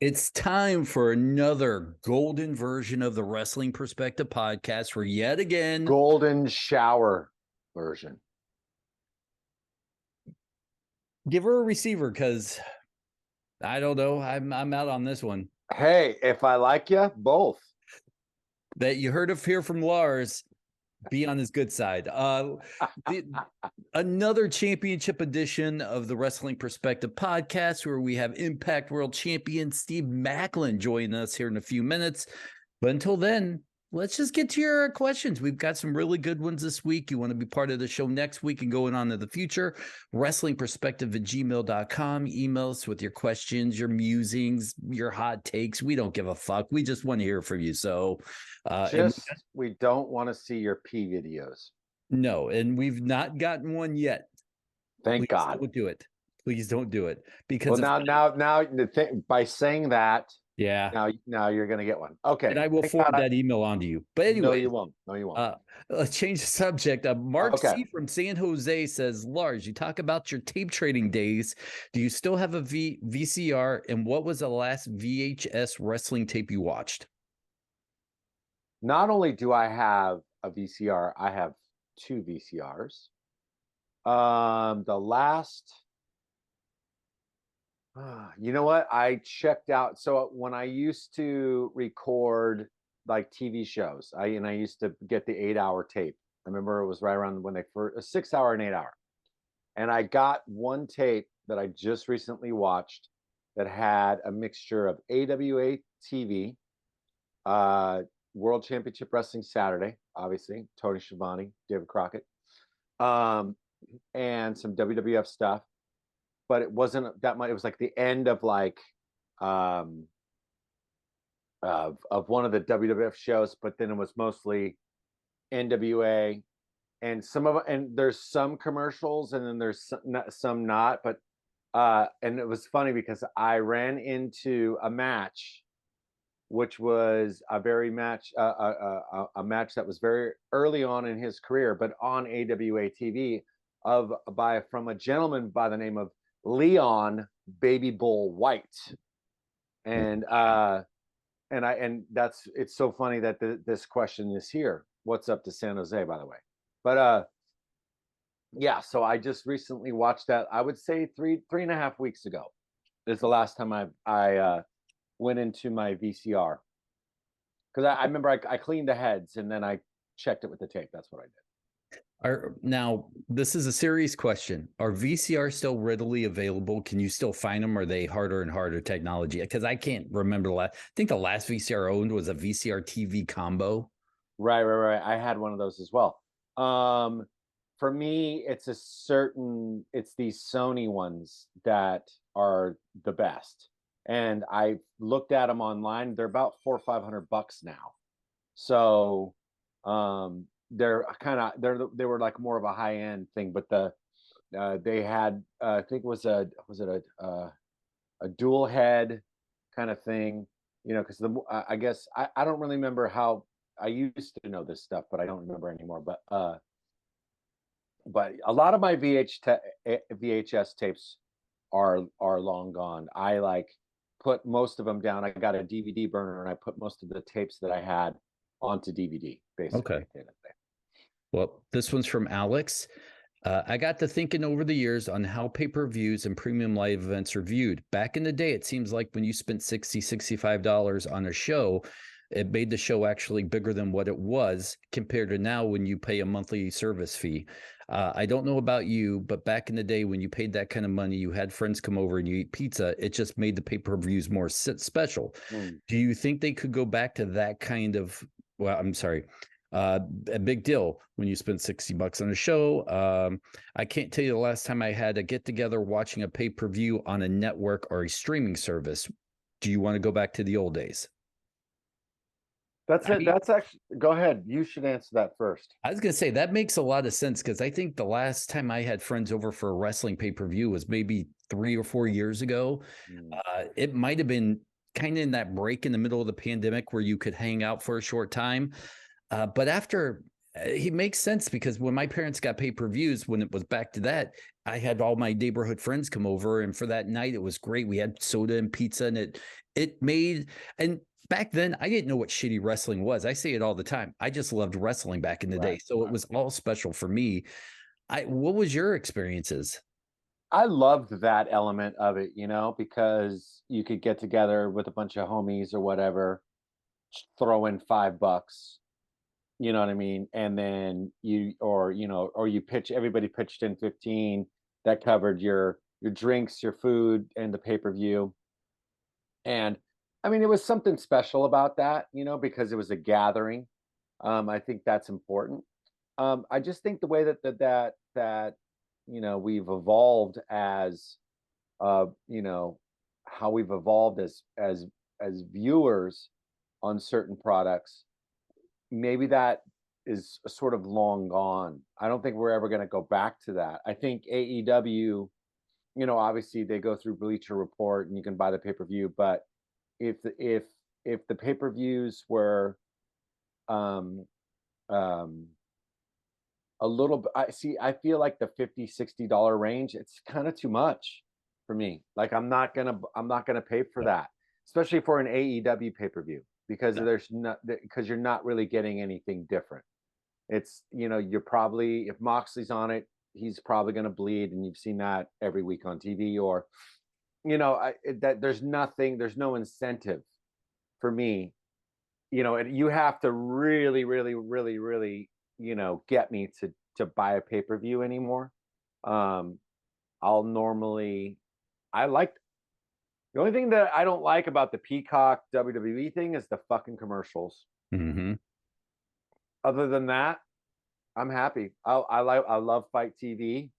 It's time for another golden version of the Wrestling Perspective podcast for yet again. Golden shower version. Give her a receiver because I don't know. I'm out on this one. Hey, if I like you, both. That you heard of here from Lars. Be on his good side. Another championship edition of the Wrestling Perspective podcast, where we have Impact World Champion Steve Maclin joining us here in a few minutes. But until then, let's just get to your questions. We've got some really good ones this week. You want to be part of the show next week and going on to the future, wrestlingperspective@gmail.com. Email us with your questions, your musings, your hot takes. We don't give a fuck. We just want to hear from you. So we don't want to see your pee videos. No, and we've not gotten one yet. Thank Please God. don't do it. Please don't do it. Because now by saying that, yeah, now you're going to get one. Okay. And I will forward that email on to you. But anyway, no, you won't. Let's change the subject. Mark C from San Jose says, Lars, you talk about your tape trading days. Do you still have a VCR? And what was the last VHS wrestling tape you watched? Not only do I have a VCR, I have two VCRs. The last, you know what? I checked out. So when I used to record like TV shows, I used to get the 8-hour tape. I remember it was right around when they first, a 6-hour and 8-hour. And I got one tape that I just recently watched that had a mixture of AWA TV, World Championship Wrestling Saturday, obviously, Tony Schiavone, David Crockett, and some WWF stuff. But it wasn't that much. It was like the end of like of one of the WWF shows, but then it was mostly NWA and there's some commercials, and then there's some not. But and it was funny because I ran into a match, which was a match that was very early on in his career, but on AWA TV from a gentleman by the name of Leon Baby Bull White. And it's so funny that this question is here. What's up to San Jose, by the way? But yeah, so I just recently watched that. I would say three and a half weeks ago is the last time I went into my VCR, because I remember I cleaned the heads and then I checked it with the tape. That's what I did. Now, this is a serious question. Are VCRs still readily available? Can you still find them? Or are they harder and harder technology? Because I can't remember I think the last VCR owned was a VCR TV combo. Right. I had one of those as well. For me, it's these Sony ones that are the best. And I looked at them online. They're about $400 or $500 now. So they were like more of a high end thing. But they had I think was it a dual head kind of thing, because I guess I don't really remember how I used to know this stuff, but I don't remember anymore. But a lot of my VHS tapes are long gone. I put most of them down. I got a DVD burner and I put most of the tapes that I had onto DVD, basically. Okay. Well, this one's from Alex. I got to thinking over the years on how pay-per-views and premium live events are viewed. Back in the day, it seems like when you spent $60, $65 on a show, it made the show actually bigger than what it was, compared to now when you pay a monthly service fee. I don't know about you, but back in the day when you paid that kind of money, you had friends come over and you eat pizza. It just made the pay-per-views more special. Do you think they could go back to that kind of, a big deal when you spend $60 on a show? I can't tell you the last time I had a get-together watching a pay-per-view on a network or a streaming service. Do you want to go back to the old days? That's actually, go ahead. You should answer that first. I was going to say that makes a lot of sense, because I think the last time I had friends over for a wrestling pay-per-view was maybe 3 or 4 years ago. It might have been kind of in that break in the middle of the pandemic where you could hang out for a short time. But after He makes sense because when my parents got pay-per-views, when it was back to that, I had all my neighborhood friends come over, and for that night, it was great. We had soda and pizza, and it made and back then I didn't know what shitty wrestling was. I say it all the time. I just loved wrestling back in the day, Right. so it was all special for me. What was your experiences? I loved that element of it, because you could get together with a bunch of homies or whatever, throw in $5, you know what I mean? And then or you pitch, everybody pitched in 15 that covered your drinks, your food, and the pay-per-view. And I mean, it was something special about that, because it was a gathering. I think that's important. I just think the way that we've evolved as you know, how we've evolved as viewers on certain products, maybe that is sort of long gone. I don't think we're ever going to go back to that. I think AEW, obviously they go through Bleacher Report and you can buy the pay-per-view, but if the pay-per-views were um um a little bit, I feel like the 50-60 dollar range, it's kind of too much for me. Like I'm not gonna pay for that, especially for an AEW pay-per-view, because you're not really getting anything different. It's, you're probably, if Moxley's on it, he's probably gonna bleed, and you've seen that every week on TV. Or that there's no incentive for me. You have to really, really, really, really, get me to buy a pay-per-view anymore. Um, I'll normally, I like, the only thing that I don't like about the Peacock WWE thing is the fucking commercials. Mm-hmm. Other than that, I'm happy. I love Fight TV.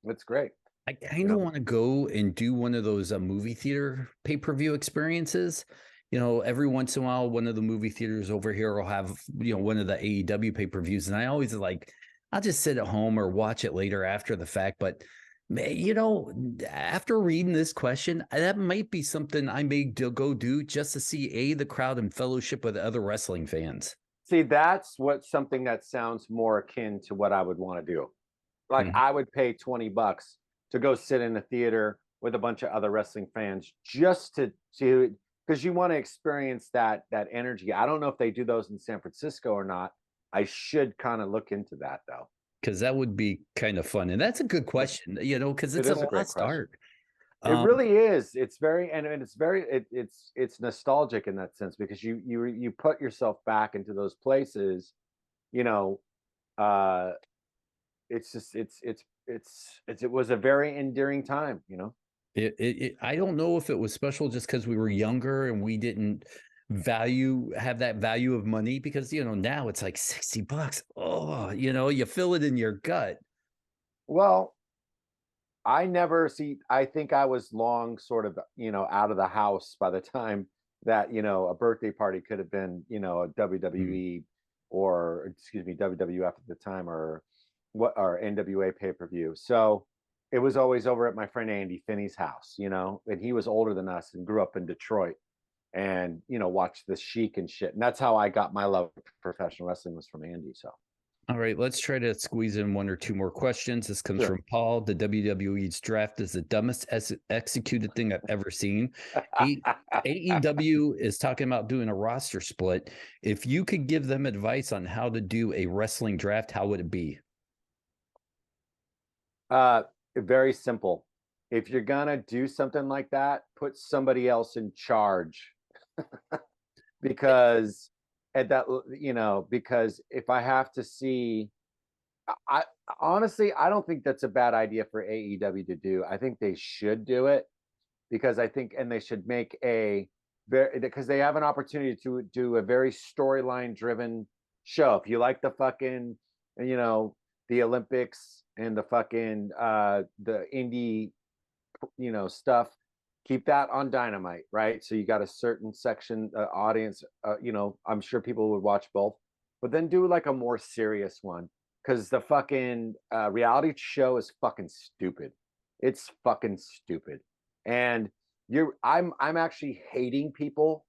It's great. I You kind of know, want to go and do one of those movie theater pay-per-view experiences. Every once in a while, one of the movie theaters over here will have, one of the AEW pay-per-views. And I always like, I'll just sit at home or watch it later after the fact. But, after reading this question, that might be something I may go do just to see the crowd and fellowship with other wrestling fans. see, that's what something that sounds more akin to what I would want to do. Like Mhm. I would pay $20 to go sit in a theater with a bunch of other wrestling fans just to because you want to experience that energy. I don't know if they do those in San Francisco or not. I should kind of look into that though. Because that would be kind of fun. And that's a good It, question, because it it's a is a great lost question. art. It Um, really is. It's very and it's very it's nostalgic in that sense, because you put yourself back into those places, you know, uh it's just it was a very endearing time. I don't know if it was special just because we were younger and we didn't have that value of money because, now it's like $60. Oh, you feel it in your gut. Well, I think I was long sort of, out of the house by the time that, a birthday party could have been, a Mm. WWE, or excuse me, WWF at the time, or NWA pay-per-view. So it was always over at my friend Andy Finney's house, and he was older than us and grew up in Detroit, and, watched the Sheik and shit. And that's how I got my love for professional wrestling, was from Andy. So All right, let's try to squeeze in one or two more questions. This comes sure. from Paul. The WWE's draft is the dumbest executed thing I've ever seen. A- AEW is talking about doing a roster split. If you could give them advice on how to do a wrestling draft, how would it be? Uh, Very simple. If you're gonna do something like that, put somebody else in charge, because at that, because if I have to see, I honestly, I don't think that's a bad idea for AEW to do. I think they should do it, because I think, and they should make a very, because they have an opportunity to do a very storyline driven show. If you like the fucking, you know, the Olympics and the fucking the indie, stuff, keep that on Dynamite, right? So you got a certain section audience, I'm sure people would watch both, but then do like a more serious one, because the fucking reality show is fucking stupid. It's fucking stupid. And I'm actually hating people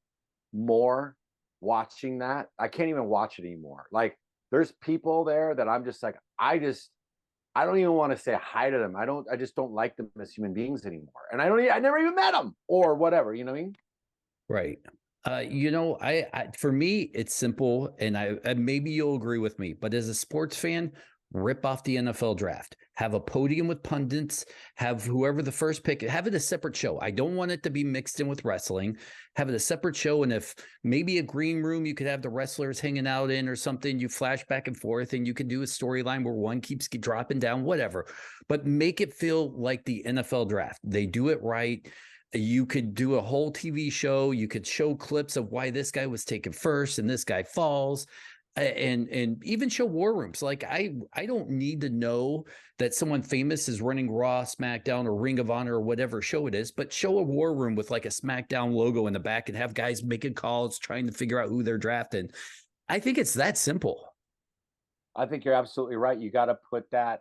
more watching that. I can't even watch it anymore. Like, there's people there that I'm just like, I don't even want to say hi to them. I just don't like them as human beings anymore. And I never even met them or whatever, you know what I mean? Right. For me, it's simple, and maybe you'll agree with me, but as a sports fan, rip off the NFL draft, have a podium with pundits, have whoever the first pick, have it a separate show. I don't want it to be mixed in with wrestling. Have it a separate show. And if maybe a green room you could have the wrestlers hanging out in or something, you flash back and forth, and you can do a storyline where one keeps dropping down, whatever, but make it feel like the NFL draft. They do it right. You could do a whole TV show. You could show clips of why this guy was taken first and this guy falls, and even show war rooms. Like, I don't need to know that someone famous is running Raw, SmackDown, or Ring of Honor, or whatever show it is, but show a war room with like a SmackDown logo in the back and have guys making calls, trying to figure out who they're drafting. I think it's that simple. I think you're absolutely right. You got to put that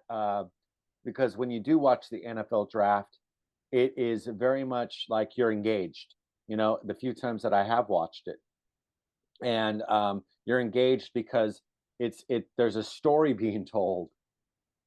because when you do watch the NFL draft, it is very much like you're engaged. You know, the few times that I have watched it, and you're engaged because there's a story being told.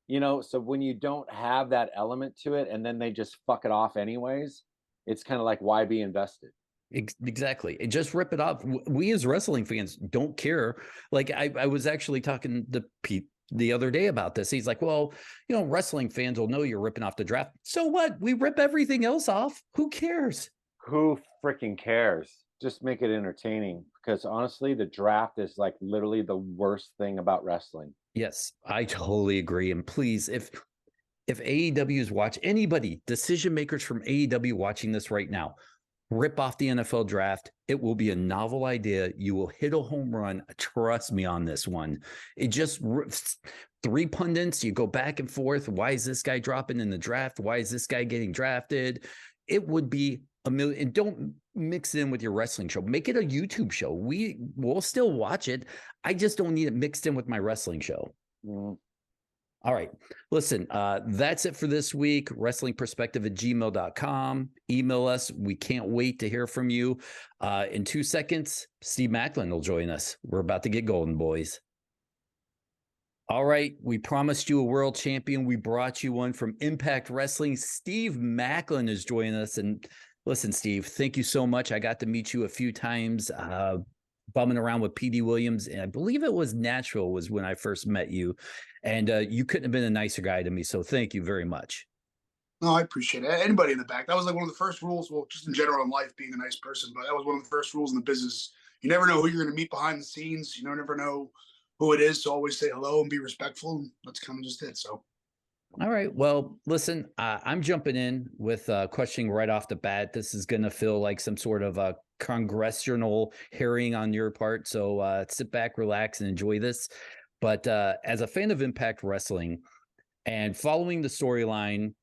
You know, so when you don't have that element to it, and then they just fuck it off anyways, it's kind of like, why be invested? Exactly. And just rip it off. We as wrestling fans don't care. Like, I was actually talking to Pete the other day about this. He's like, well, wrestling fans will know you're ripping off the draft. So what? We rip everything else off. Who cares? Who freaking cares? Just make it entertaining, because honestly, the draft is like literally the worst thing about wrestling. Yes, I totally agree. And please, if AEW is anybody, decision makers from AEW watching this right now, rip off the NFL draft. It will be a novel idea. You will hit a home run. Trust me on this one. It just three pundits. You go back and forth. Why is this guy dropping in the draft? Why is this guy getting drafted? It would be a million. And don't mix it in with your wrestling show. Make it a YouTube show. We'll still watch it. I just don't need it mixed in with my wrestling show. Mm. All right. Listen, that's it for this week. WrestlingPerspective@gmail.com. Email us. We can't wait to hear from you. In 2 seconds, Steve Maclin will join us. We're about to get golden, boys. All right. We promised you a world champion. We brought you one from Impact Wrestling. Steve Maclin is joining us. And listen, Steve, thank you so much. I got to meet you a few times. Bumming around with PD Williams, and I believe it was Nashville was when I first met you, and you couldn't have been a nicer guy to me, so thank you very much. No, I appreciate it. Anybody in the back. That was like one of the first rules, well, just in general in life, being a nice person, but that was one of the first rules in the business. You never know who you're going to meet behind the scenes. You never know who it is, so always say hello and be respectful, and that's kind of just it. So all right. Well, listen, I'm jumping in with questioning right off the bat. This is going to feel like some sort of a congressional hearing on your part. So sit back, relax, and enjoy this. But as a fan of Impact Wrestling and following the storyline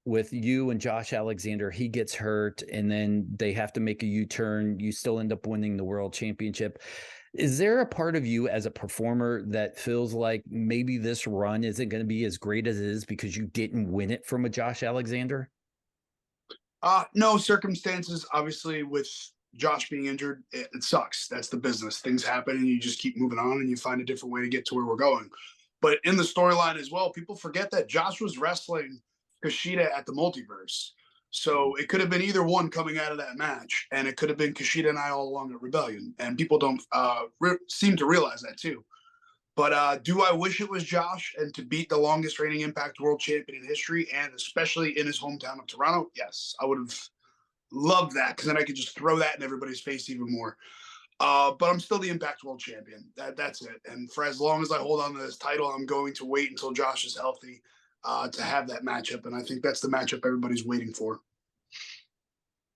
with you and Josh Alexander, he gets hurt and then they have to make a U-turn. You still end up winning the world championship. Is there a part of you as a performer that feels like maybe this run isn't going to be as great as it is because you didn't win it from a Josh Alexander? No, circumstances, obviously, with Josh being injured, it sucks. That's the business. Things happen and you just keep moving on and you find a different way to get to where we're going. But in the storyline as well, people forget that Josh was wrestling Kushida at the Multiverse. So it could have been either one coming out of that match, and it could have been Kushida and I all along at Rebellion. And people don't seem to realize that too. But do I wish it was Josh and to beat the longest reigning Impact World Champion in history, and especially in his hometown of Toronto? Yes, I would have loved that, because then I could just throw that in everybody's face even more. But I'm still the Impact World Champion. That's it. And for as long as I hold on to this title, I'm going to wait until Josh is healthy to have that matchup. And I think that's the matchup everybody's waiting for.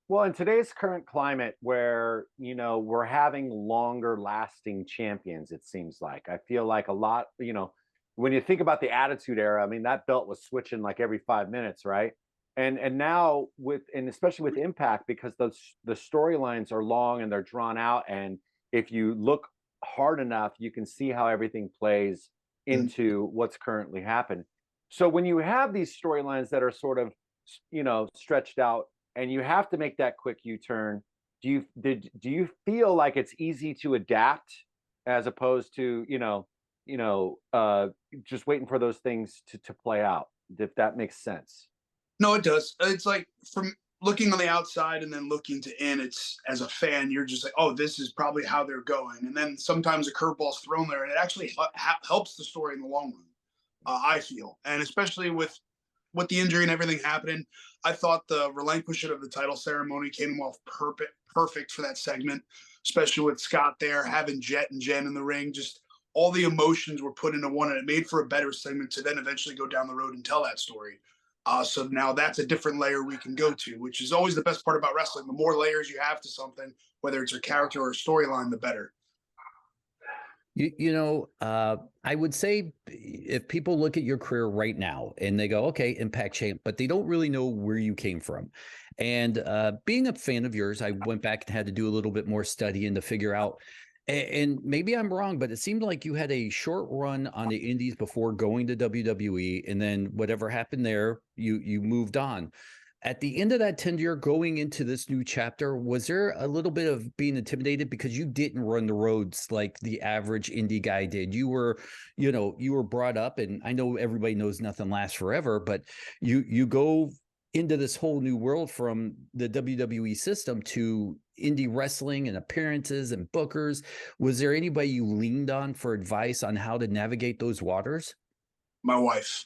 Well, in today's current climate where, we're having longer lasting champions, it seems like. I feel like a lot, when you think about the Attitude Era, I mean, that belt was switching like every 5 minutes, right? And now especially with Impact, because the storylines are long and they're drawn out, and if you look hard enough, you can see how everything plays into what's currently happened. So when you have these storylines that are sort of, stretched out, and you have to make that quick U-turn do you feel like it's easy to adapt as opposed to just waiting for those things to play out, if that makes sense? No, it does. It's like from looking on the outside and then looking to in, it's as a fan, you're just like, oh, this is probably how they're going. And then sometimes a curveball's thrown there and it actually helps the story in the long run, I feel. And especially with the injury and everything happening, I thought the relinquishment of the title ceremony came off perfect for that segment, especially with Scott there, having Jet and Jen in the ring. Just all the emotions were put into one, and it made for a better segment to then eventually go down the road and tell that story. So now that's a different layer we can go to, which is always the best part about wrestling. The more layers you have to something, whether it's a character or a storyline, the better. I would say if people look at your career right now and they go, okay, Impact champ, but they don't really know where you came from. And being a fan of yours, I went back and had to do a little bit more studying to figure out, and maybe I'm wrong, but it seemed like you had a short run on the indies before going to WWE, and then whatever happened there, you moved on. At the end of that tenure, going into this new chapter, was there a little bit of being intimidated because you didn't run the roads like the average indie guy did? You were brought up, and I know everybody knows nothing lasts forever, but you go into this whole new world from the WWE system to indie wrestling and appearances and bookers. Was there anybody you leaned on for advice on how to navigate those waters? My wife,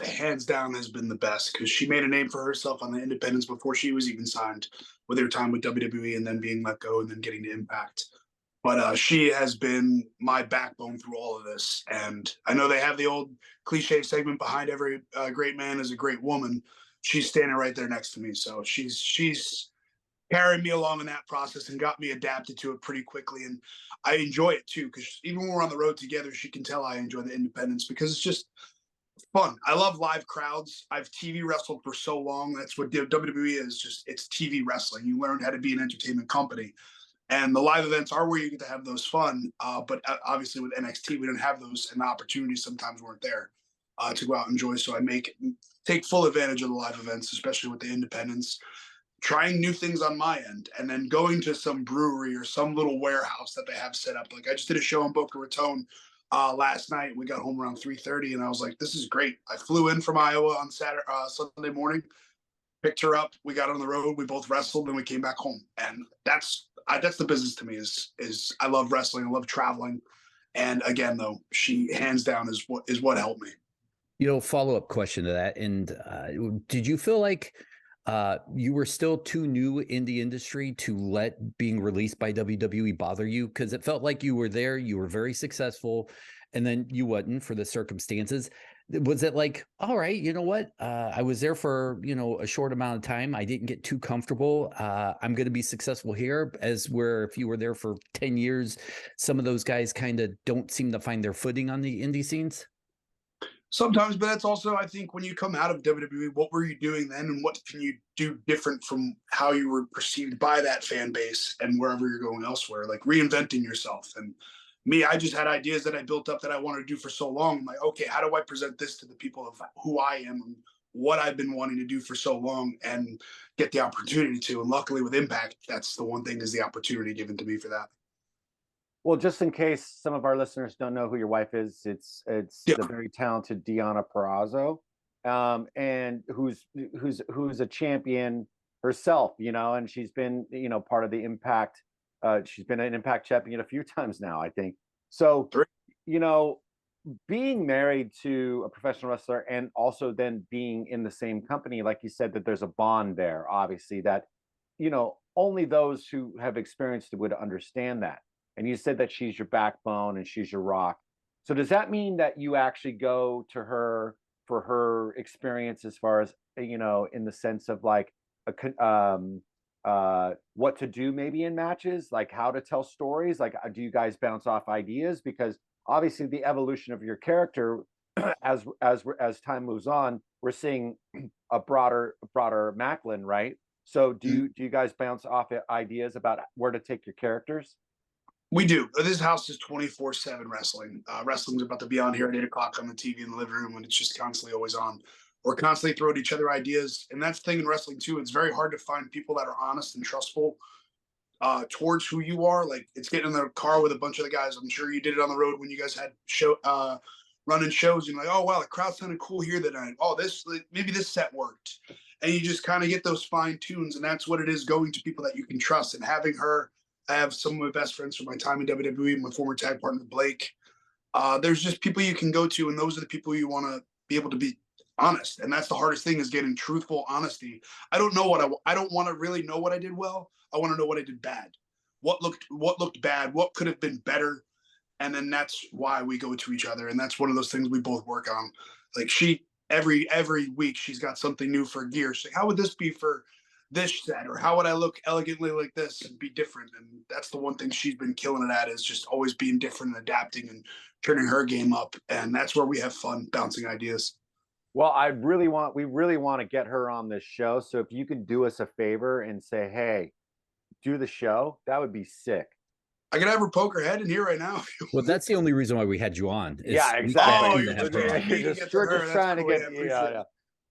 hands down, has been the best because she made a name for herself on the independents before she was even signed, with her time with WWE and then being let go and then getting to Impact. But she has been my backbone through all of this. And I know they have the old cliche segment behind every great man is a great woman. She's standing right there next to me. So she's carried me along in that process and got me adapted to it pretty quickly. And I enjoy it too, because even when we're on the road together, she can tell I enjoy the independence because it's just fun. I love live crowds. I've TV wrestled for so long. That's what WWE is. Just it's TV wrestling. You learn how to be an entertainment company. And the live events are where you get to have those fun. But obviously with NXT, we don't have those, and the opportunities sometimes weren't there to go out and enjoy. So I take full advantage of the live events, especially with the independents, trying new things on my end, and then going to some brewery or some little warehouse that they have set up. Like I just did a show in Boca Raton last night. We got home around 3:30, and I was like, "This is great." I flew in from Iowa on Sunday morning, picked her up. We got on the road. We both wrestled, and we came back home. And that's the business to me. Is I love wrestling. I love traveling. And again, though, she hands down is what helped me. Follow-up question to that. And did you feel like you were still too new in the industry to let being released by WWE bother you? Because it felt like you were there, you were very successful, and then you wasn't for the circumstances. Was it like, all right, you know what? I was there for, a short amount of time. I didn't get too comfortable. I'm going to be successful here, as where if you were there for 10 years, some of those guys kind of don't seem to find their footing on the indie scenes. Sometimes, but that's also, I think, when you come out of WWE, what were you doing then, and what can you do different from how you were perceived by that fan base and wherever you're going elsewhere? Like reinventing yourself. And me, I just had ideas that I built up that I wanted to do for so long. I'm like, okay, how do I present this to the people of who I am and what I've been wanting to do for so long and get the opportunity to? And luckily with Impact, that's the one thing, is the opportunity given to me for that. Well, just in case some of our listeners don't know who your wife is, it's the very talented Deonna Purrazzo, and who's a champion herself, and she's been, part of the Impact. She's been an Impact champion a few times now, I think. So, being married to a professional wrestler and also then being in the same company, like you said, that there's a bond there, obviously, that, only those who have experienced it would understand that. And you said that she's your backbone and she's your rock. So does that mean that you actually go to her for her experience as far as, in the sense of like what to do maybe in matches, like how to tell stories? Like, do you guys bounce off ideas? Because obviously the evolution of your character as time moves on, we're seeing a broader Maclin, right? So do you guys bounce off ideas about where to take your characters? We do. This house is 24/7 wrestling. Wrestling's about to be on here at 8 o'clock on the TV in the living room, and it's just constantly always on. We're constantly throwing each other ideas. And that's the thing in wrestling too. It's very hard to find people that are honest and trustful towards who you are. Like it's getting in the car with a bunch of the guys. I'm sure you did it on the road when you guys had running shows. And you're like, oh wow, the crowd sounded cool here that night. Oh, this maybe this set worked, and you just kind of get those fine tunes. And that's what it is, going to people that you can trust. And having her, I have some of my best friends from my time in WWE, my former tag partner Blake. There's just people you can go to, and those are the people you want to be able to be honest. And that's the hardest thing, is getting truthful honesty. I don't want to really know what I did well. I want to know what I did bad. What looked bad, what could have been better. And then that's why we go to each other. And that's one of those things we both work on. Like every week she's got something new for gear. She's like, how would this be for this set? Or how would I look elegantly like this and be different? And that's the one thing she's been killing it at, is just always being different and adapting and turning her game up. And that's where we have fun bouncing ideas. Well, we really want to get her on this show. So if you can do us a favor and say, hey, do the show, that would be sick. I could have her poke her head in here right now. Well, that's the only reason why we had you on. Yeah, exactly. Oh, you're just trying to get. Yeah.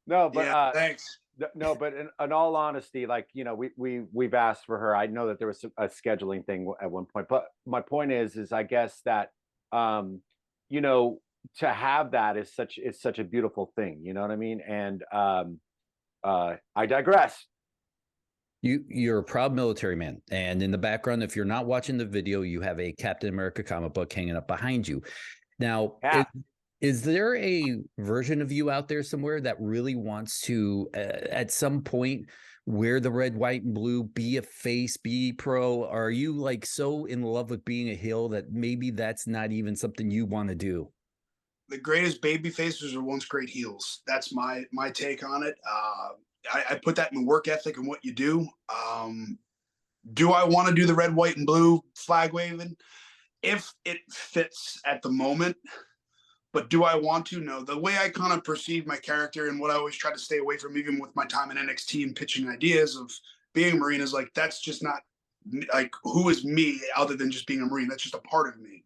No, but thanks. No, but in all honesty, like, you know, we've asked for her. I know that there was a scheduling thing at one point, but my point is I guess that, you know, to have that is such a beautiful thing. You know what I mean? And I digress. You're a proud military man. And in the background, if you're not watching the video, you have a Captain America comic book hanging up behind you. Now, is there a version of you out there somewhere that really wants to, at some point, wear the red, white, and blue, be a face, be pro? Or are you like so in love with being a heel that maybe that's not even something you want to do? The greatest baby faces are once great heels. That's my take on it. I put that in work ethic and what you do. Do I want to do the red, white, and blue flag waving? If it fits at the moment. But do I want to? No. The way I kind of perceive my character and what I always try to stay away from, even with my time in NXT and pitching ideas of being a Marine, is like, that's just not like who is me other than just being a Marine. That's just a part of me.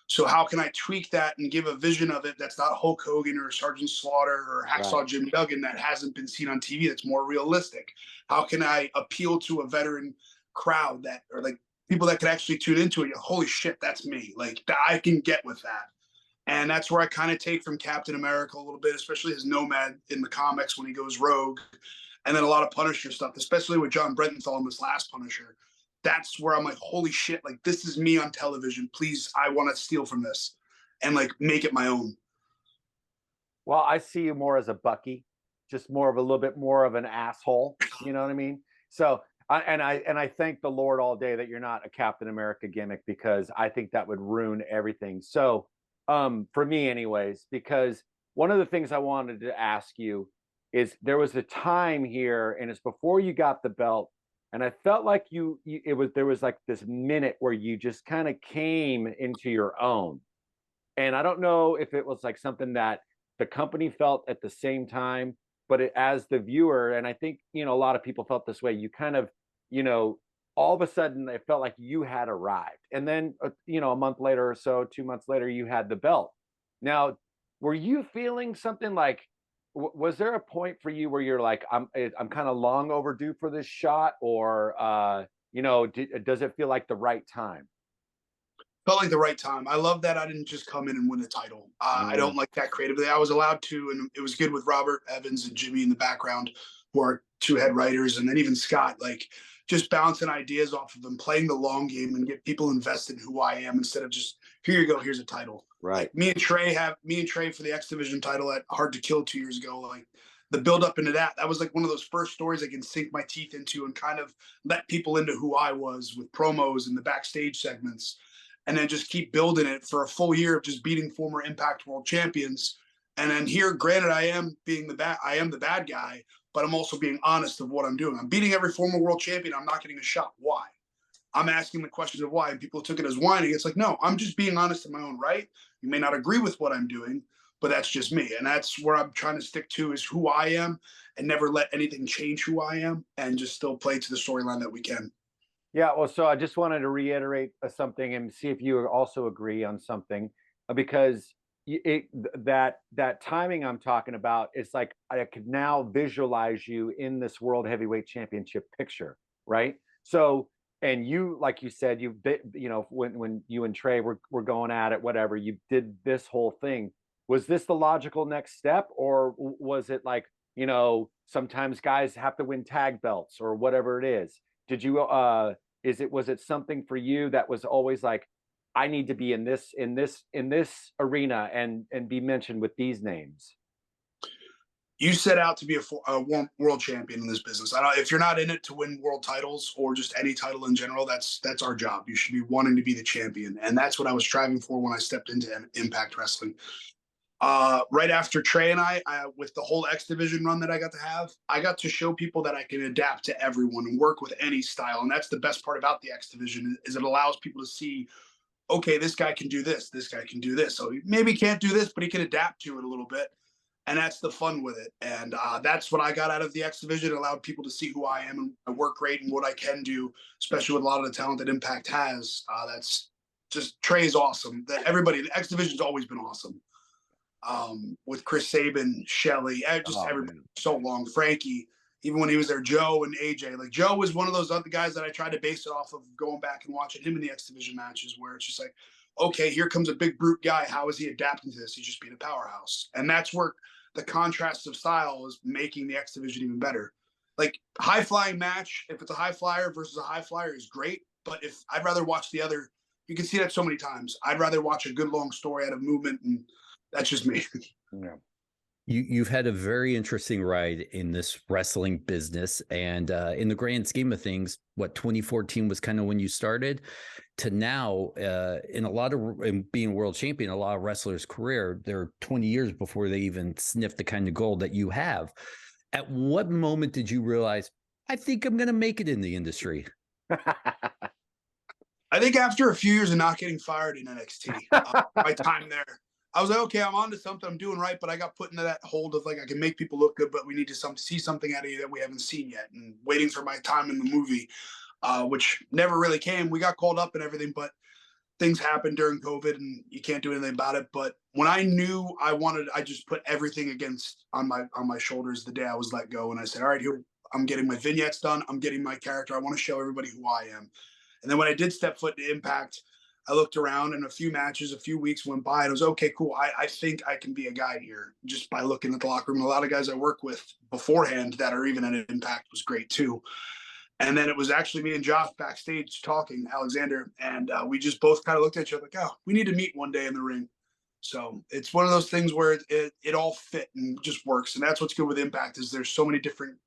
So how can I tweak that and give a vision of it that's not Hulk Hogan or Sergeant Slaughter or Hacksaw Jim Duggan, that hasn't been seen on TV, that's more realistic? How can I appeal to a veteran crowd that, or like people that could actually tune into it? Holy shit, that's me. Like, I can get with that. And that's where I kind of take from Captain America a little bit, especially his Nomad in the comics when he goes rogue. And then a lot of Punisher stuff, especially with John Brenthal in this last Punisher. That's where I'm like, holy shit, like, this is me on television. Please, I want to steal from this and like make it my own. Well, I see you more as a Bucky, just more of a little bit more of an asshole. You know what I mean? So I thank the Lord all day that you're not a Captain America gimmick, because I think that would ruin everything. So for me anyways, because one of the things I wanted to ask you is, there was a time here, and it's before you got the belt, and I felt like there was like this minute where you just kind of came into your own. And I don't know if it was like something that the company felt at the same time, but as the viewer, and I think, you know, a lot of people felt this way, you kind of, you know, all of a sudden it felt like you had arrived. And then, you know, a month later or so, 2 months later, you had the belt. Now, were you feeling something like, was there a point for you where you're like, I'm kind of long overdue for this shot? Or, you know, does it feel like the right time? Felt like the right time. I love that I didn't just come in and win the title. I don't like that creatively. I was allowed to, and it was good with Robert Evans and Jimmy in the background, who are two head writers, and then even Scott, like just bouncing ideas off of them, playing the long game and get people invested in who I am, instead of just, here you go, here's a title. Right. Like me and Trey for the X Division title at Hard to Kill 2 years ago, like the build up into that was like one of those first stories I can sink my teeth into and kind of let people into who I was with promos and the backstage segments. And then just keep building it for a full year of just beating former Impact World Champions. And then here, granted, I am the bad guy, but I'm also being honest of what I'm doing. I'm beating every former world champion. I'm not getting a shot. Why? I'm asking the questions of why, and people took it as whining. It's like, no, I'm just being honest in my own right. You may not agree with what I'm doing, but that's just me. And that's where I'm trying to stick to, is who I am, and never let anything change who I am, and just still play to the storyline that we can. Yeah, well, so I just wanted to reiterate something and see if you also agree on something, because that timing I'm talking about is like, I could now visualize you in this World Heavyweight Championship picture, right? So and you, like you said, you've been, when you and Trey were going at it, whatever, you did this whole thing. Was this the logical next step, or was it like, sometimes guys have to win tag belts or whatever it is? Did you was it something for you that was always like, I need to be in this arena and be mentioned with these names? You set out to be a world champion in this business. If you're not in it to win world titles or just any title in general, that's our job. You should be wanting to be the champion, and that's what I was striving for when I stepped into Impact Wrestling. Right after Trey and I, with the whole X Division run that I got to show people that I can adapt to everyone and work with any style, and that's the best part about the X Division is it allows people to see, okay, this guy can do this guy can do this. So he maybe can't do this, but he can adapt to it a little bit. And that's the fun with it. And that's what I got out of the X Division. It allowed people to see who I am and I work rate and what I can do, especially with a lot of the talent that Impact has. That's just, Trey's awesome. Everybody, the X Division's always been awesome. With Chris Sabin, Shelly, everybody so long. Frankie, even when he was there, Joe and AJ. Like, Joe was one of those other guys that I tried to base it off of going back and watching him in the X Division matches, where it's just like, okay, here comes a big brute guy. How is he adapting to this? He's just being a powerhouse. And that's where the contrast of style is making the X Division even better. Like, high flying match, if it's a high flyer versus a high flyer, is great. But if I'd rather watch the other, you can see that so many times. I'd rather watch a good long story out of movement, and that's just me. Yeah. You've had a very interesting ride in this wrestling business, and in the grand scheme of things, 2014 was kind of when you started, to now, in being world champion, a lot of wrestlers' career, they're 20 years before they even sniff the kind of gold that you have. At what moment did you realize, I think I'm going to make it in the industry? I think after a few years of not getting fired in NXT, my time there, I was like, okay, I'm on to something, I'm doing right, but I got put into that hold of like, I can make people look good, but we need to see something out of you that we haven't seen yet. And waiting for my time in the movie, which never really came. We got called up and everything, but things happened during COVID and you can't do anything about it. But when I knew I just put everything on my shoulders the day I was let go. And I said, all right, here, I'm getting my vignettes done. I'm getting my character. I want to show everybody who I am. And then when I did step foot to Impact, I looked around and a few weeks went by and it was, okay, cool. I think I can be a guy here just by looking at the locker room. And a lot of guys I work with beforehand that are even at Impact was great too. And then it was actually me and Josh backstage talking, Alexander, and we just both kind of looked at each other like, oh, we need to meet one day in the ring. So it's one of those things where it all fit and just works. And that's what's good with Impact is there's so many different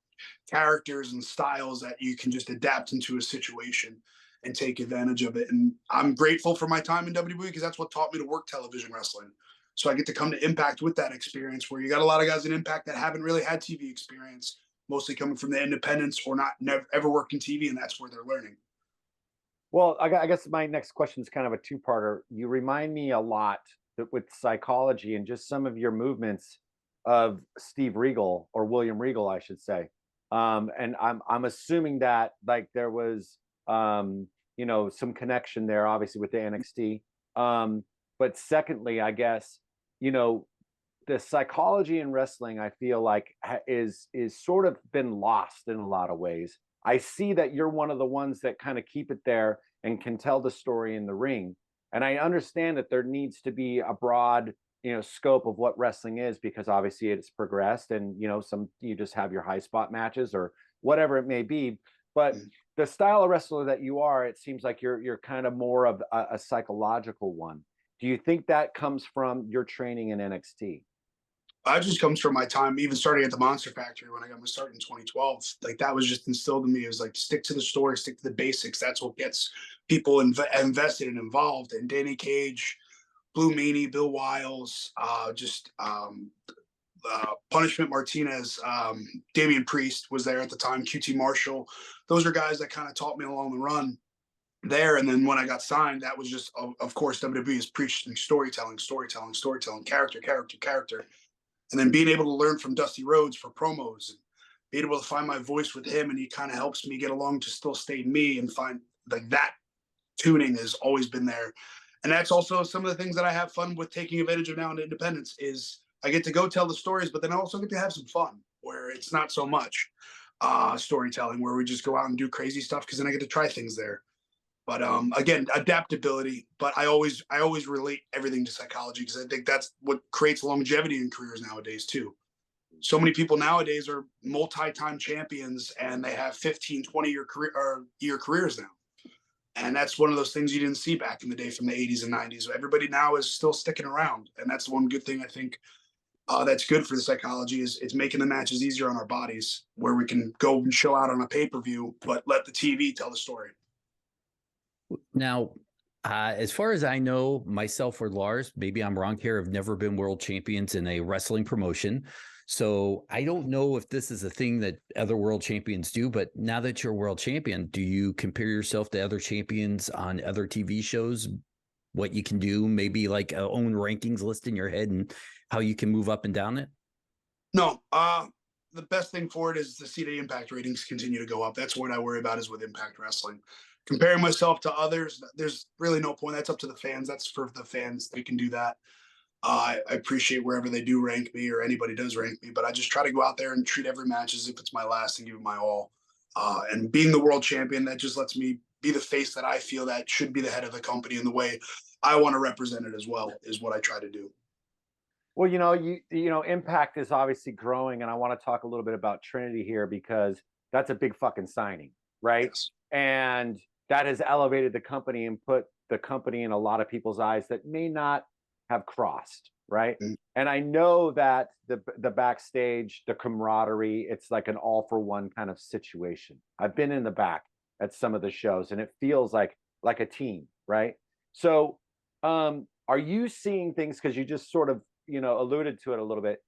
characters and styles that you can just adapt into a situation and take advantage of it. And I'm grateful for my time in WWE because that's what taught me to work television wrestling. So I get to come to Impact with that experience where you got a lot of guys in Impact that haven't really had TV experience, mostly coming from the independents or never ever worked in TV, and that's where they're learning. Well, I guess my next question is kind of a two-parter. You remind me a lot with psychology and just some of your movements of Steve Regal, or William Regal, I should say. And I'm assuming that like there was some connection there, obviously with the NXT. But secondly, I guess, the psychology in wrestling, I feel like is sort of been lost in a lot of ways. I see that you're one of the ones that kind of keep it there and can tell the story in the ring. And I understand that there needs to be a broad, scope of what wrestling is, because obviously it's progressed and, you just have your high spot matches or whatever it may be. But the style of wrestler that you are, it seems like you're kind of more of a psychological one. Do you think that comes from your training in NXT? It just comes from my time, even starting at the Monster Factory when I got my start in 2012. Like that was just instilled in me. It was like, stick to the story, stick to the basics. That's what gets people invested and involved. And Danny Cage, Blue Meanie, Bill Wiles, Punishment Martinez, Damian Priest was there at the time, QT Marshall. Those are guys that kind of taught me along the run there. And then when I got signed, that was just, of course, WWE is preaching storytelling, character. And then being able to learn from Dusty Rhodes for promos and being able to find my voice with him. And he kind of helps me get along to still stay me and find like that tuning has always been there. And that's also some of the things that I have fun with taking advantage of now in independence is I get to go tell the stories, but then I also get to have some fun where it's not so much. storytelling where we just go out and do crazy stuff because then I get to try things there. But again, adaptability. But I always relate everything to psychology because I think that's what creates longevity in careers nowadays too. So many people nowadays are multi-time champions and they have 15, 20-year careers now. And that's one of those things you didn't see back in the day from the 80s and 90s. Everybody now is still sticking around. And that's one good thing I think that's good for the psychology is it's making the matches easier on our bodies where we can go and show out on a pay-per-view, but let the TV tell the story. Now, as far as I know, myself or Lars, maybe I'm wrong here, have never been world champions in a wrestling promotion. So I don't know if this is a thing that other world champions do, but now that you're world champion, do you compare yourself to other champions on other TV shows? What you can do, maybe like a own rankings list in your head and how you can move up and down it? No, the best thing for it is to see the Impact ratings continue to go up. That's what I worry about is with Impact Wrestling. Comparing myself to others, there's really no point. That's up to the fans. That's for the fans. They can do that. I appreciate wherever they do rank me or anybody does rank me, but I just try to go out there and treat every match as if it's my last and give it my all. And being the world champion, that just lets me be the face that I feel that should be the head of the company in the way I want to represent it as well, is what I try to do. Well, you know, Impact is obviously growing, and I want to talk a little bit about Trinity here because that's a big fucking signing, right? Yes. And that has elevated the company and put the company in a lot of people's eyes that may not have crossed, right? Mm-hmm. And I know that the backstage, the camaraderie, it's like an all for one kind of situation. I've been in the back at some of the shows, and it feels like a team, right? So, are you seeing things because you just sort of alluded to it a little bit?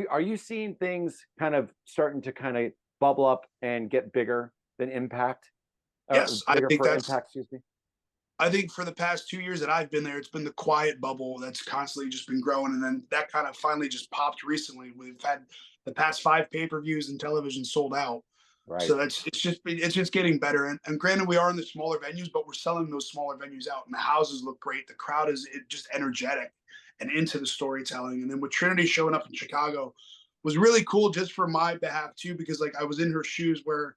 Are you seeing things kind of starting to kind of bubble up and get bigger than Impact? Yes, I think that's Impact. Excuse me. I think for the past 2 years that I've been there, it's been the quiet bubble that's constantly just been growing. And then that kind of finally just popped recently. We've had the past 5 pay-per-views and television sold out. Right. So it's just getting better. And granted, we are in the smaller venues, but we're selling those smaller venues out. And the houses look great. The crowd is just energetic and into the storytelling. And then with Trinity showing up in Chicago was really cool just for my behalf too, because like I was in her shoes where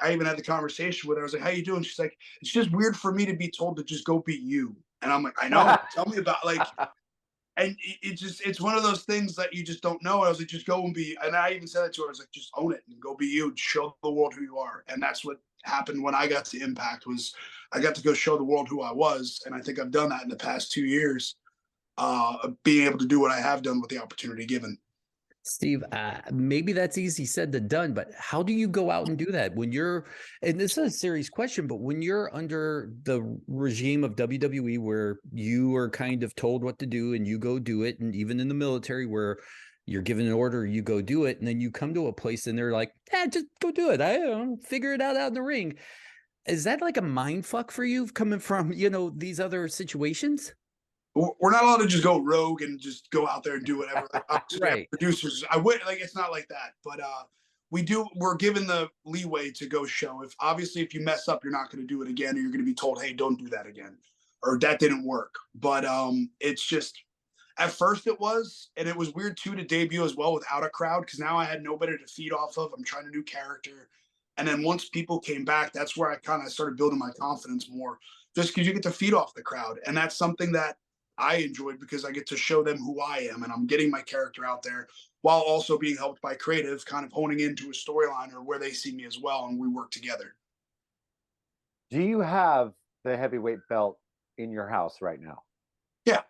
I even had the conversation with her. I was like, how you doing? She's like, it's just weird for me to be told to just go be you. And I'm like, I know. Tell me about like, and it's one of those things that you just don't know. I was like, just go and be, and I even said it to her. I was like, just own it and go be you. Show the world who you are. And that's what happened when I got to Impact was I got to go show the world who I was. And I think I've done that in the past 2 years, being able to do what I have done with the opportunity given. Steve, maybe that's easy said than done, but how do you go out and do that when you're, and this is a serious question, but when you're under the regime of WWE where you are kind of told what to do and you go do it, and even in the military where you're given an order, you go do it, and then you come to a place and they're like, just go do it. I don't figure it out in the ring. Is that like a mind fuck for you coming from, these other situations? We're not allowed to just go rogue and just go out there and do whatever. Right. Producers, I would like it's not like that, but we're given the leeway to go show. If you mess up, you're not going to do it again, or you're going to be told, hey, don't do that again, or that didn't work. But it's just at first it was, and it was weird too to debut as well without a crowd because now I had nobody to feed off of. I'm trying a new character, and then once people came back, that's where I kind of started building my confidence more, just because you get to feed off the crowd, and that's something that I enjoyed because I get to show them who I am and I'm getting my character out there while also being helped by creative, kind of honing into a storyline or where they see me as well. And we work together. Do you have the heavyweight belt in your house right now? Yeah.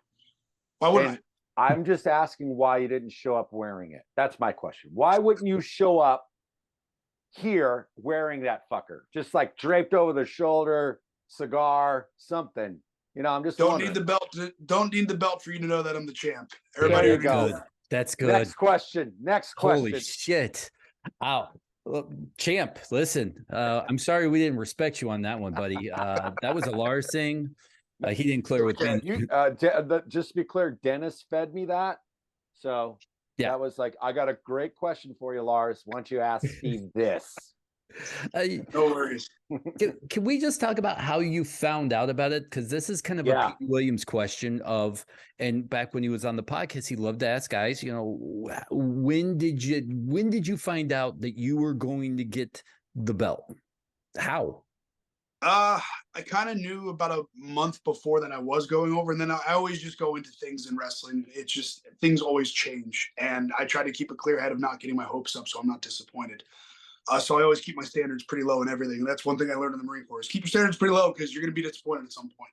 Why wouldn't I? I'm just asking why you didn't show up wearing it. That's my question. Why wouldn't you show up here wearing that fucker? Just like draped over the shoulder, cigar, something. I'm just don't need the belt for you to know that I'm the champ. Everybody there you go. Good. That's good. Next question. Holy shit. Wow. Well, champ, listen, I'm sorry we didn't respect you on that one, buddy. That was a Lars thing. He didn't clear with me. Just to be clear, Dennis fed me that. So yeah, that was like, I got a great question for you, Lars. Why don't you ask Steve this? No worries. Can we just talk about how you found out about it? Because this is kind of a Pete Williams question of, and back when he was on the podcast, he loved to ask guys, you know, when did you find out that you were going to get the belt? How? I kind of knew about a month before that I was going over, and then I always just go into things in wrestling. It's just things always change, and I try to keep a clear head of not getting my hopes up, so I'm not disappointed. So I always keep my standards pretty low and everything. And that's one thing I learned in the Marine Corps is keep your standards pretty low because you're going to be disappointed at some point.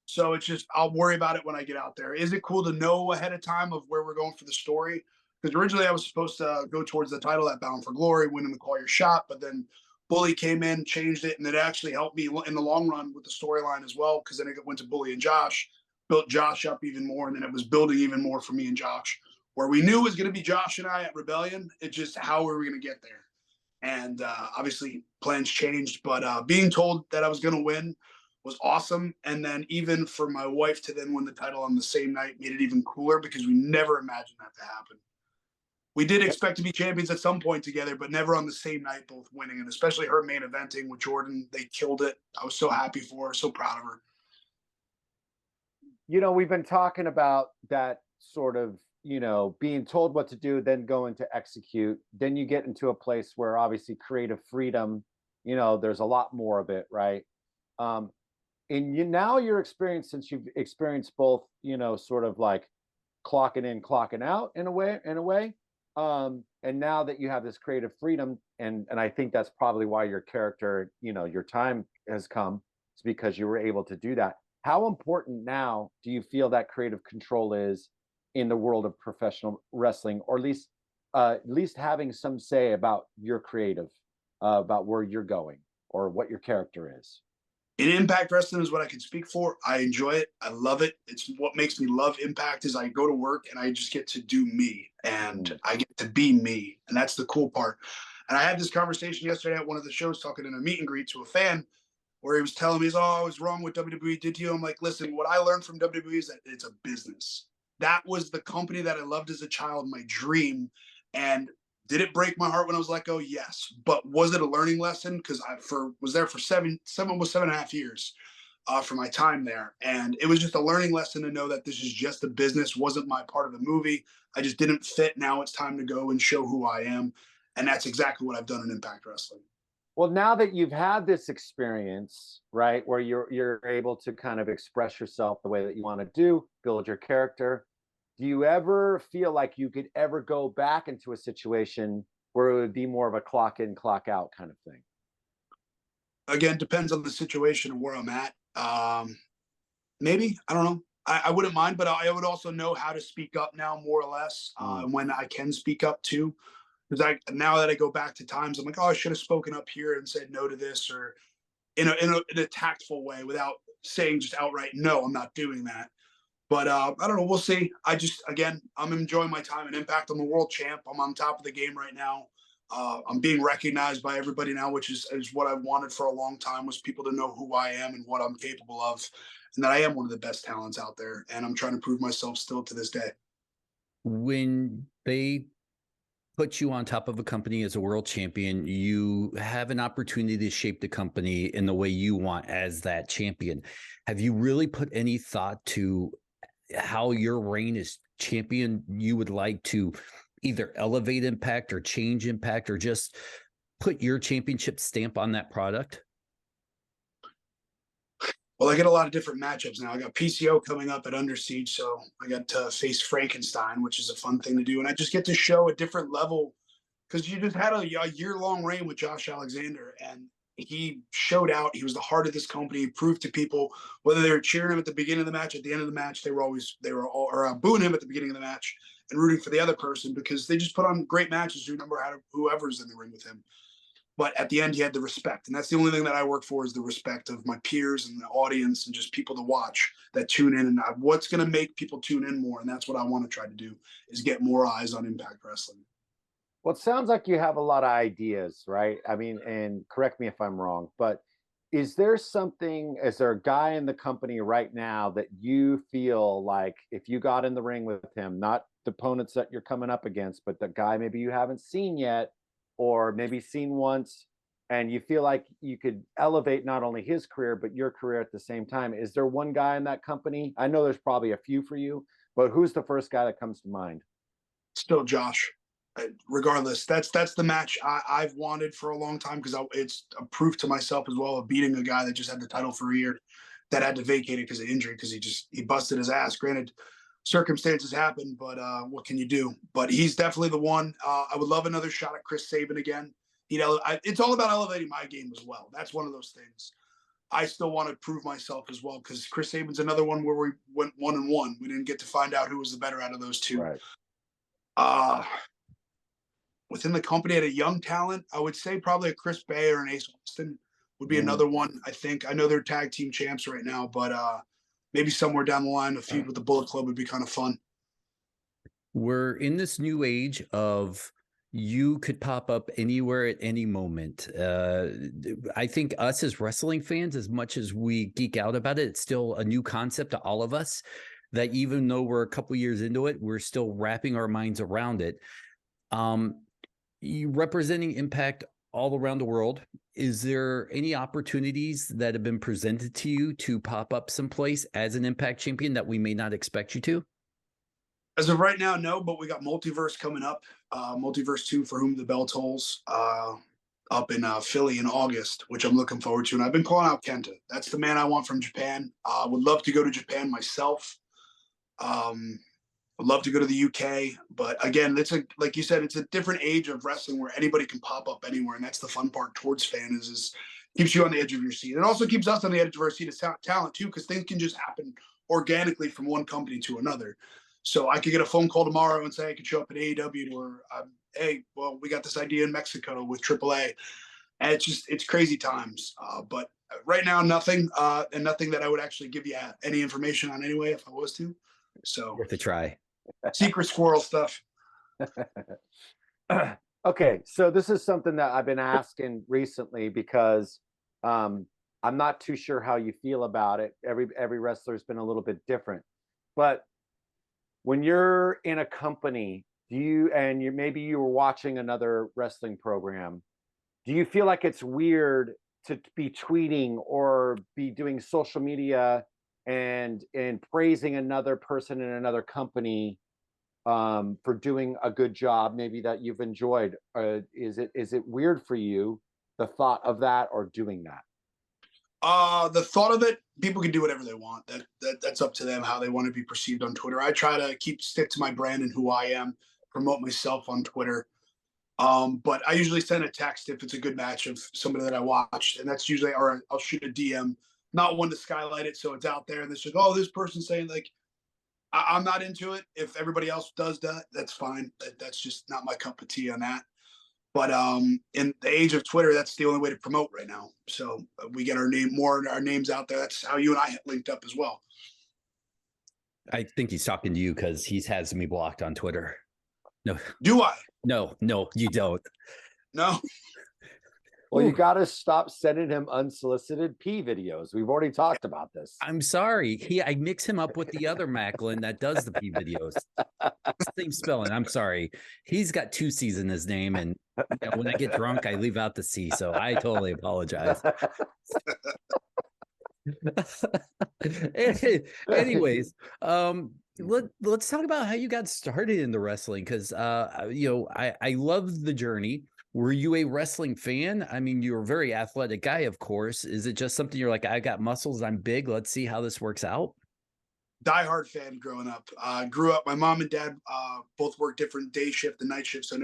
So it's just, I'll worry about it when I get out there. Is it cool to know ahead of time of where we're going for the story? Because originally I was supposed to go towards the title at Bound for Glory, winning the Call Your Shot, but then Bully came in, changed it, and it actually helped me in the long run with the storyline as well, because then it went to Bully and Josh, built Josh up even more, and then it was building even more for me and Josh, where we knew it was going to be Josh and I at Rebellion. It's just how were we going to get there? And obviously plans changed, but being told that I was going to win was awesome. And then even for my wife to then win the title on the same night made it even cooler because we never imagined that to happen. We did expect to be champions at some point together, but never on the same night, both winning. And especially her main eventing with Jordan, they killed it. I was so happy for her, so proud of her. You know, we've been talking about that sort of, you know, being told what to do, then going to execute. Then you get into a place where obviously creative freedom, you know, there's a lot more of it, right? And now your experience, since you've experienced both, you know, sort of like clocking in, clocking out in a way. And now that you have this creative freedom, and I think that's probably why your character, you know, your time has come, it's because you were able to do that. How important now do you feel that creative control is in the world of professional wrestling, or at least having some say about your creative, about where you're going or what your character is? In Impact Wrestling is what I can speak for. I enjoy it. I love it. It's what makes me love Impact is I go to work and I just get to do me and I get to be me. And that's the cool part. And I had this conversation yesterday at one of the shows talking in a meet and greet to a fan where he was telling me, I was wrong what WWE did to you. I'm like, listen, what I learned from WWE is that it's a business. That was the company that I loved as a child, my dream. And did it break my heart when I was let go? Yes. But was it a learning lesson? Because I was there for 7.5 years for my time there. And it was just a learning lesson to know that this is just a business, wasn't my part of the movie. I just didn't fit. Now it's time to go and show who I am. And that's exactly what I've done in Impact Wrestling. Well, now that you've had this experience, right, where you're able to kind of express yourself the way that you want to do, build your character, do you ever feel like you could ever go back into a situation where it would be more of a clock in, clock out kind of thing? Again, depends on the situation and where I'm at. Maybe, I don't know. I wouldn't mind, but I would also know how to speak up now, more or less, when I can speak up too. Because now that I go back to times, I'm like, I should have spoken up here and said no to this, or in a tactful way without saying just outright no, I'm not doing that. But I don't know. We'll see. Again, I'm enjoying my time in Impact. I'm a world champ. I'm on top of the game right now. I'm being recognized by everybody now, which is what I wanted for a long time, was people to know who I am and what I'm capable of, and that I am one of the best talents out there. And I'm trying to prove myself still to this day. When they put you on top of a company as a world champion, you have an opportunity to shape the company in the way you want as that champion. Have you really put any thought to how your reign as champion you would like to either elevate Impact or change Impact, or just put your championship stamp on that product? Well, I get a lot of different matchups now. I got PCO coming up at Under Siege, so I got to face Frankenstein, which is a fun thing to do. And I just get to show a different level, because you just had a year-long reign with Josh Alexander, and he showed out. He was the heart of this company. He proved to people, whether they were cheering him at the beginning of the match, at the end of the match, they were all booing him at the beginning of the match and rooting for the other person, because they just put on great matches. Remember whoever's in the ring with him. But at the end, he had the respect. And that's the only thing that I work for, is the respect of my peers and the audience and just people to watch that tune in. And what's going to make people tune in more. And that's what I want to try to do, is get more eyes on Impact Wrestling. Well, it sounds like you have a lot of ideas, right? I mean, and correct me if I'm wrong, but is there a guy in the company right now that you feel like if you got in the ring with him, not the opponents that you're coming up against, but the guy maybe you haven't seen yet, or maybe seen once, and you feel like you could elevate not only his career, but your career at the same time. Is there one guy in that company? I know there's probably a few for you, but who's the first guy that comes to mind? Still Josh. Regardless, that's the match I've wanted for a long time, because it's a proof to myself as well of beating a guy that just had the title for a year, that had to vacate it because of injury, because he busted his ass. Granted, circumstances happen, but what can you do? But he's definitely the one. I would love another shot at Chris Sabin again. It's all about elevating my game as well. That's one of those things. I still want to prove myself as well, because Chris Sabin's another one where we went 1-1. We didn't get to find out who was the better out of those two. Right. Within the company at a young talent, I would say probably a Chris Bay or an Ace Austin would be another one. I think I know they're tag team champs right now, but maybe somewhere down the line, a feud with the Bullet Club would be kind of fun. We're in this new age of you could pop up anywhere at any moment. I think us as wrestling fans, as much as we geek out about it, it's still a new concept to all of us, that even though we're a couple years into it, we're still wrapping our minds around it. You representing Impact all around the world, is there any opportunities that have been presented to you to pop up someplace as an Impact champion that we may not expect you to? As of right now, no, but we got Multiverse coming up. Multiverse 2, For Whom the Bell Tolls, up in Philly in August, which I'm looking forward to. And I've been calling out Kenta. That's the man I want from Japan. Would love to go to Japan myself. Would love to go to the UK, but again, like you said, it's a different age of wrestling where anybody can pop up anywhere, and that's the fun part towards fans is keeps you on the edge of your seat. It also keeps us on the edge of our seat as talent too, because things can just happen organically from one company to another. So I could get a phone call tomorrow and say I could show up at AEW, or hey, well, we got this idea in Mexico with AAA, and it's crazy times. But right now, nothing, and nothing that I would actually give you any information on anyway if I was to. So Worth a try. Secret squirrel stuff. Okay, so this is something that I've been asking recently, because I'm not too sure how you feel about it. Every wrestler's been a little bit different, but when you're in a company, maybe you were watching another wrestling program, do you feel like it's weird to be tweeting or be doing social media and praising another person in another company for doing a good job, maybe that you've enjoyed? Is it weird for you, the thought of that, or doing that? The thought of it, people can do whatever they want. That's up to them how they want to be perceived on Twitter. I try to stick to my brand and who I am, promote myself on Twitter. But I usually send a text if it's a good match of somebody that I watched, and that's usually, or I'll shoot a DM. Not one to skylight it so it's out there and it's like, oh, this person's saying, like, I'm not into it. If everybody else does that, that's fine. That's just not my cup of tea on that. But in the age of Twitter, that's the only way to promote right now. So we get our names out there. That's how you and I linked up as well. I think he's talking to you because he has me blocked on Twitter. No. Do I? No, you don't. No. Well, you got to stop sending him unsolicited P videos. We've already talked about this. I'm sorry. I mix him up with the other Maclin that does the P videos. Same spelling. I'm sorry. He's got 2 C's in his name, and when I get drunk, I leave out the C. So I totally apologize. Anyways, let's talk about how you got started in the wrestling, because I love the journey. Were you a wrestling fan? I mean, you're a very athletic guy, of course. Is it just something you're like, I got muscles, I'm big, let's see how this works out? Diehard fan growing up. Grew up, my mom and dad both worked different day shift and night shift. So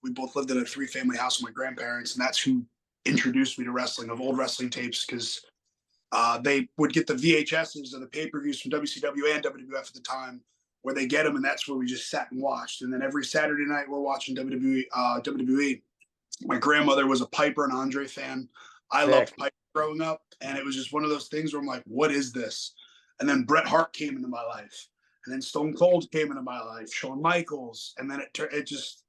we both lived in a 3-family house with my grandparents, and that's who introduced me to wrestling, of old wrestling tapes, because they would get the VHSs of the pay-per-views from WCW and WWF at the time, where they get them, and that's where we just sat and watched. And then every Saturday night we're watching WWE. My grandmother was a Piper and Andre fan. I loved Piper growing up, and it was just one of those things where I'm like, what is this? And then Bret Hart came into my life, and then Stone Cold came into my life, Shawn Michaels, and then it's just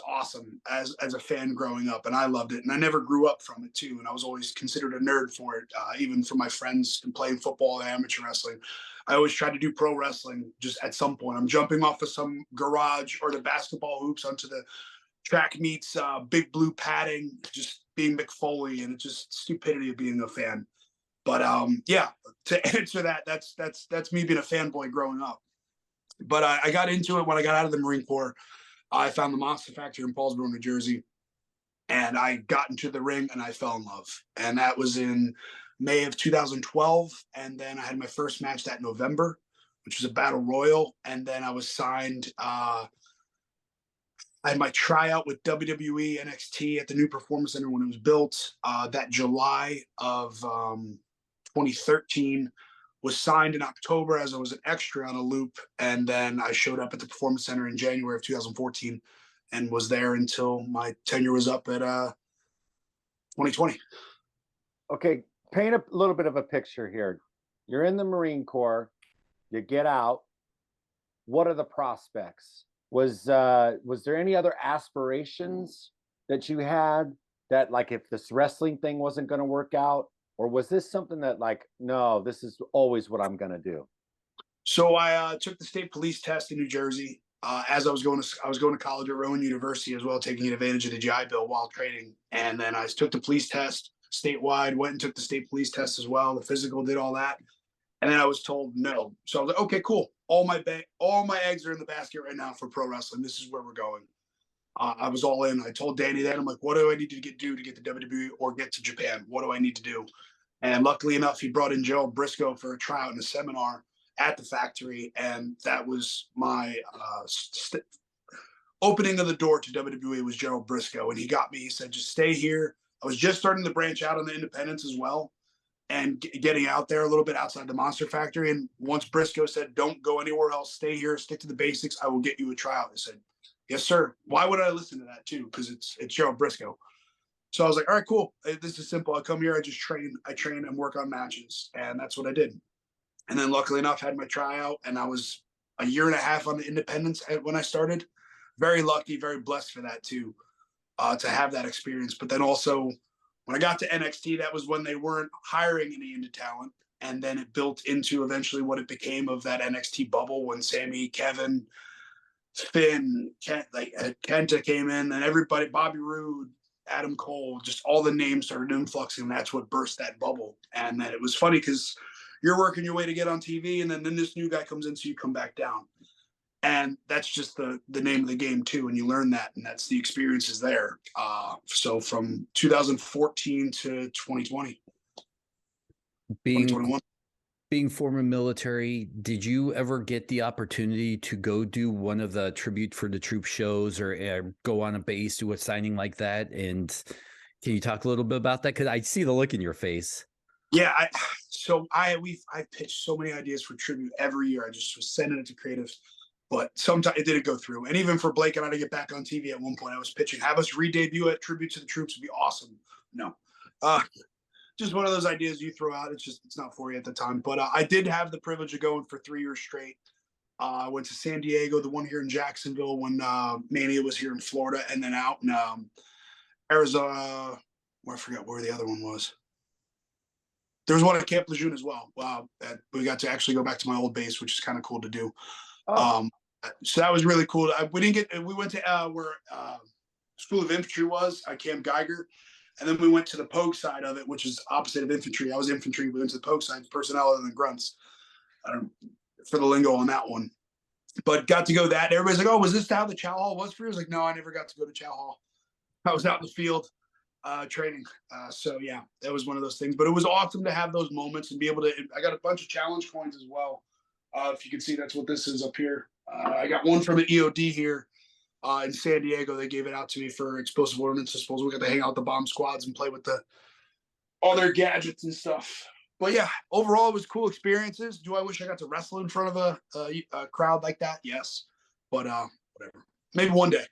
awesome as a fan growing up, and I loved it. And I never grew up from it too, and I was always considered a nerd for it, even for my friends and playing football and amateur wrestling. I always tried to do pro wrestling. Just at some point, I'm jumping off of some garage or the basketball hoops onto the track meets, big blue padding, just being McFoley, and it's just stupidity of being a fan. But yeah, to answer that, that's me being a fanboy growing up. But I got into it when I got out of the Marine Corps. I found the Monster Factory in Paulsboro, New Jersey, and I got into the ring and I fell in love. And that was in May of 2012. And then I had my first match that November, which was a battle royal. And then I was signed. I had my tryout with WWE NXT at the new Performance Center when it was built. That July of 2013, was signed in October as I was an extra on a loop. And then I showed up at the Performance Center in January of 2014 and was there until my tenure was up at 2020. Okay, paint a little bit of a picture here. You're in the Marine Corps, you get out. What are the prospects? Was there any other aspirations that you had that, like, if this wrestling thing wasn't going to work out, or was this something that, like, no, this is always what I'm going to do? So I took the state police test in New Jersey as I was going to college at Rowan University as well, taking advantage of the GI Bill while training. And then I took the police test statewide, went and took the state police test as well. The physical, did all that. And then I was told no. So I was like, okay, cool. All my eggs are in the basket right now for pro wrestling. This is where we're going. I was all in. I told Danny that. I'm like, what do I need to do to get to WWE or get to Japan? What do I need to do? And luckily enough, he brought in Gerald Briscoe for a tryout and a seminar at the factory. And that was my opening of the door to WWE, was Gerald Briscoe. And he got me. He said, just stay here. I was just starting to branch out on the independents as well, and getting out there a little bit outside the Monster Factory. And once Briscoe said, don't go anywhere else, stay here, stick to the basics, I will get you a tryout. I said, yes, sir. Why would I listen to that too? Because it's Gerald Briscoe. So I was like, all right, cool. This is simple. I come here, I just train and work on matches. And that's what I did. And then luckily enough, had my tryout, and I was a year and a half on the independents when I started. Very lucky, very blessed for that too, to have that experience. But then also when I got to NXT, that was when they weren't hiring any indie talent. And then it built into eventually what it became of that NXT bubble when Sammy, Kevin, Finn, Kenta came in, and everybody, Bobby Roode, Adam Cole, just all the names started influxing. And that's what burst that bubble. And then it was funny because you're working your way to get on TV, and then this new guy comes in, so you come back down. And that's just the name of the game too. And you learn that, and that's the experiences there. So from 2014 to 2020, Being 2021. Being former military, did you ever get the opportunity to go do one of the Tribute for the Troop shows, or go on a base, do a signing like that? And can you talk a little bit about that? Because I see the look in your face. Yeah, I pitched so many ideas for Tribute every year. I just was sending it to creatives, but sometimes it didn't go through. And even for Blake and I to get back on TV at one point, I was pitching, have us re-debut at Tribute to the Troops would be awesome. No. Just one of those ideas you throw out. It's not for you at the time. But I did have the privilege of going for 3 years straight. I went to San Diego, the one here in Jacksonville when Mania was here in Florida, and then out in Arizona. I forgot where the other one was. There was one at Camp Lejeune as well. We got to actually go back to my old base, which is kind of cool to do. Oh. So that was really cool. We went to where School of Infantry was at Camp Geiger. And then we went to the Pogue side of it, which is opposite of infantry. I was infantry. We went to the Pogue side, personnel other than grunts. I don't for the lingo on that one. But got to go that. Everybody's like, oh, was this how the Chow Hall was for you? I was like, no, I never got to go to Chow Hall. I was out in the field training. So, yeah, that was one of those things. But it was awesome to have those moments and be able to – I got a bunch of challenge coins as well. If you can see, that's what this is up here. I got one from an EOD here. In San Diego, they gave it out to me for explosive ordnance disposal. We got to hang out with the bomb squads and play with all their gadgets and stuff. But yeah, overall, it was cool experiences. Do I wish I got to wrestle in front of a crowd like that? Yes, but whatever. Maybe one day.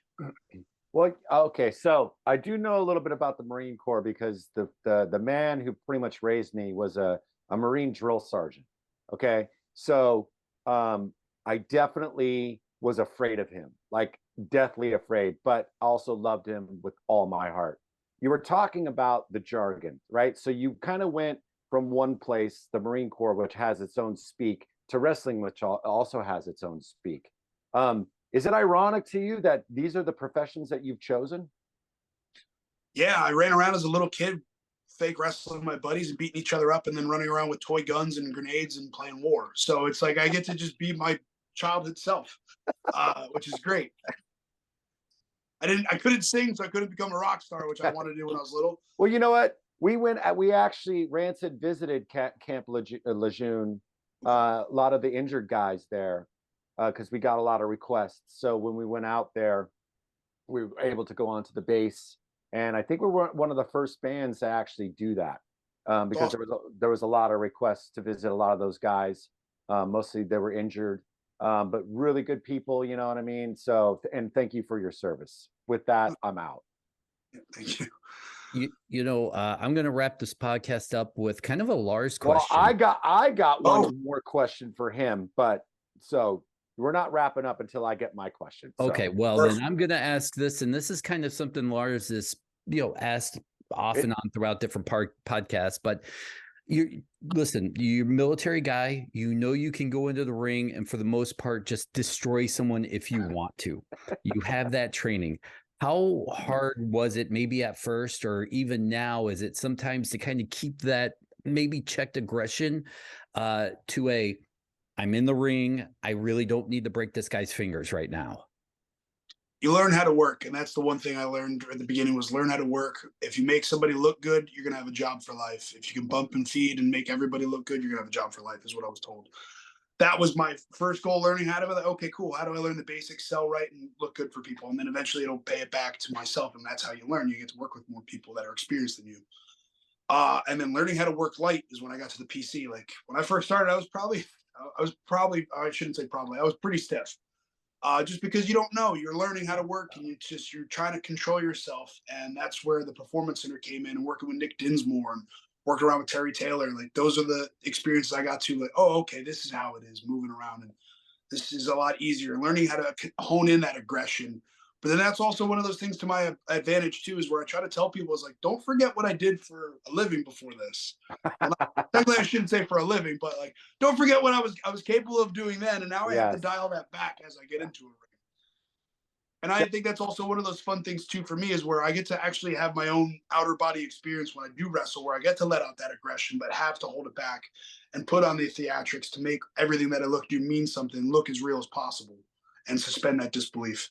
Well, okay, so I do know a little bit about the Marine Corps because the man who pretty much raised me was a Marine drill sergeant. Okay, so I definitely was afraid of him, like deathly afraid, but also loved him with all my heart. You were talking about the jargon, right? So you kind of went from one place, the Marine Corps, which has its own speak, to wrestling, which also has its own speak. Is it ironic to you that these are the professions that you've chosen? Yeah, I ran around as a little kid, fake wrestling with my buddies and beating each other up, and then running around with toy guns and grenades and playing war. So it's like I get to just be my childhood self, which is great. I couldn't sing, so I couldn't become a rock star, which I wanted to do when I was little. Well, you know what? We actually, Rancid visited Camp Lejeune, a lot of the injured guys there, because we got a lot of requests. So when we went out there, we were able to go onto the base. And I think we were one of the first bands to actually do that, because there was a lot of requests to visit a lot of those guys. Mostly they were injured, but really good people, you know what I mean? So, and thank you for your service. With that, I'm out. Thank you. I'm going to wrap this podcast up with kind of a Lars question. Well, I got one more question for him, but so we're not wrapping up until I get my question. So. Okay, well, then I'm going to ask this, and this is kind of something Lars is, asked off and on throughout different podcasts, but you're a military guy, you can go into the ring and for the most part, just destroy someone if you want to. You have that training. How hard was it maybe at first, or even now, is it sometimes to kind of keep that maybe checked aggression to I'm in the ring, I really don't need to break this guy's fingers right now? You learn how to work, and that's the one thing I learned at the beginning was learn how to work. If you make somebody look good, you're gonna have a job for life. If you can bump and feed and make everybody look good, you're gonna have a job for life, is what I was told. That was my first goal, learning how to, like, okay, cool. How do I learn the basics, sell right, and look good for people? And then eventually it'll pay it back to myself, and that's how you learn. You get to work with more people that are experienced than you. And then learning how to work light is when I got to the PC. Like when I first started, I was probably, I shouldn't say probably, I was pretty stiff. Just because you don't know, you're learning how to work, and you're trying to control yourself. And that's where the Performance Center came in, and working with Nick Dinsmore and working around with Terry Taylor. Like those are the experiences I got to, like, oh, okay, this is how it is moving around. And this is a lot easier, learning how to hone in that aggression. But then that's also one of those things to my advantage too, is where I try to tell people is like, don't forget what I did for a living before this. Technically, I shouldn't say for a living, but like, don't forget what I was capable of doing then, and now I have to dial that back as I get into it. And I think that's also one of those fun things too for me, is where I get to actually have my own outer body experience when I do wrestle, where I get to let out that aggression, but have to hold it back and put on the theatrics to make everything that I do mean something, look as real as possible, and suspend that disbelief.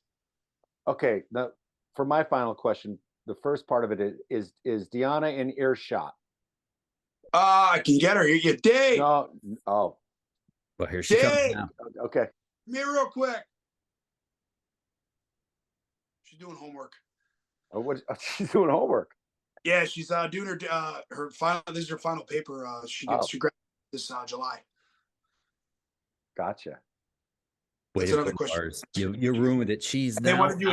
Okay, now for my final question, the first part of it is Deanna in earshot? I can get her. You Dave. No. Oh. Well, here she comes now. Okay. Come here real quick. She's doing homework. Oh, she's doing homework? Yeah, she's doing her final. This is her final paper. She graduates this July. Gotcha. That's another question. You ruined it. They want to do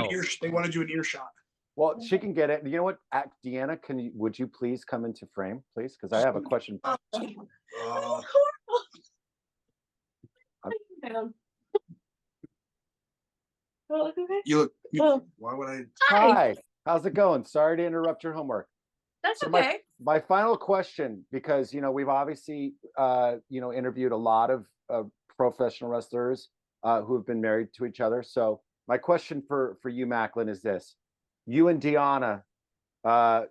an earshot. Well, she can get it. You know what, Deanna? Would you please come into frame, please? Because I have a question. Why would I? Hi. How's it going? Sorry to interrupt your homework. That's okay. My final question, because we've obviously interviewed a lot of professional wrestlers who have been married to each other. So my question for you, Maclin, is this: you and Deanna,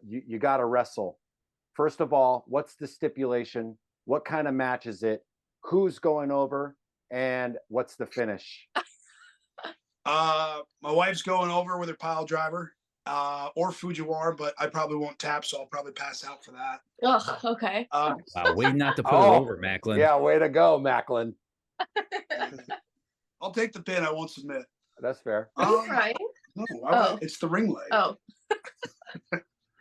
you got to wrestle. First of all, what's the stipulation? What kind of match is it? Who's going over? And what's the finish? My wife's going over with her pile driver, or Fujiwara, but I probably won't tap, so I'll probably pass out for that. Oh, okay. Way not to put her over, Maclin. Yeah, way to go, Maclin. I'll take the pin. I won't submit. That's fair. Are you crying? No, it's the ring light. Oh.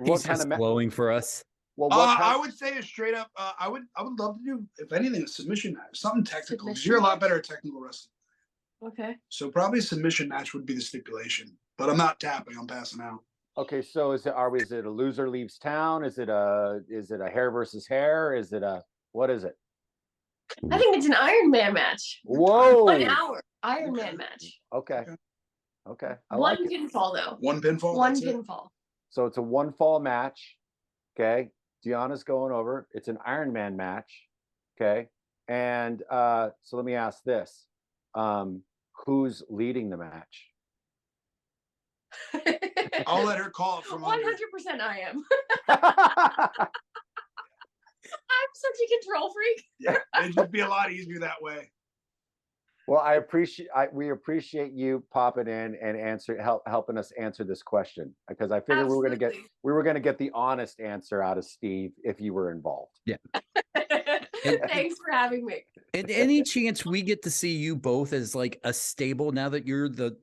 He's just glowing for us. Well, I would say a straight up. I would love to do, if anything, a submission match, something technical, because you're a lot better at technical wrestling. Okay. So probably a submission match would be the stipulation, but I'm not tapping. I'm passing out. Okay, so is it a loser leaves town? Is it a hair versus hair? What is it? I think it's an Iron Man match. Whoa! 1 hour Iron Man match. Okay. I One like pinfall though. One pinfall. One pinfall. So it's a 1 fall match. Okay. Deanna's going over. It's an Iron Man match. Okay. And so let me ask this: Who's leading the match? I'll let her call it from 100% under. I am. I'm such a control freak. Yeah, it'd just be a lot easier that way. Well, we appreciate you popping in and helping us answer this question, because I figured Absolutely. we were gonna get the honest answer out of Steve if you were involved. Yeah. Thanks for having me. And any chance we get to see you both as like a stable, now that you're the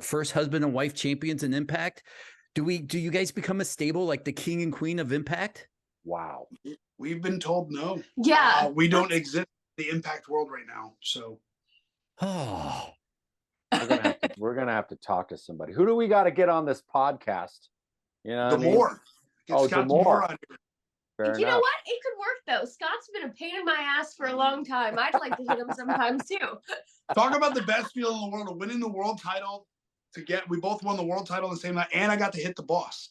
first husband and wife champions in Impact, do you guys become a stable like the king and queen of Impact? Wow. We've been told no. Yeah. We don't exist in the Impact world right now. So Oh, We're gonna have to talk to somebody. Who do we got to get on this podcast? You know, D'Amore. Get Scott D'Amore on here. Fair You know enough. what? It could work though. Scott's been a pain in my ass for a long time. I'd like to hit him sometimes too. Talk about the best feeling in the world of winning the world title. We both won the world title at the same time, and I got to hit the boss.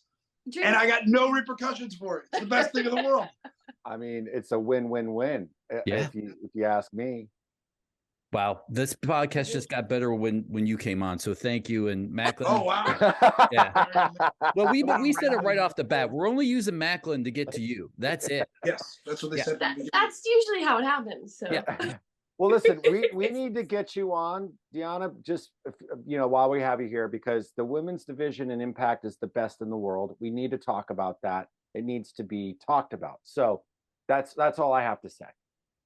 And I got no repercussions for it. It's the best thing in the world. I mean, it's a win-win-win. Yeah. If you ask me. wow. This podcast just got better when you came on. So thank you. And Maclin. Oh wow. Yeah. Well, we said it right off the bat. We're only using Maclin to get to you. That's it. Yes, that's what they Yeah. said. That's usually how it happens. So. Yeah. Well, listen, we need to get you on, Deanna, just, while we have you here, because the women's division in Impact is the best in the world. We need to talk about that. It needs to be talked about. So that's all I have to say.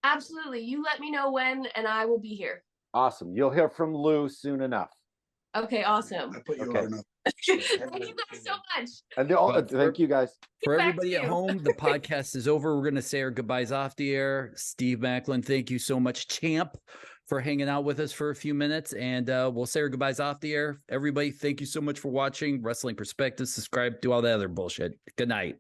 Absolutely. You let me know when, and I will be here. Awesome. You'll hear from Lou soon enough. Okay, awesome. I put you Okay. on enough. Thank you guys so much. And thank you guys. For Get back everybody to at you. home, the podcast is over. We're going to say our goodbyes off the air. Steve Maclin, thank you so much, champ, for hanging out with us for a few minutes. And we'll say our goodbyes off the air. Everybody, thank you so much for watching Wrestling Perspective. Subscribe, do all that other bullshit. Good night.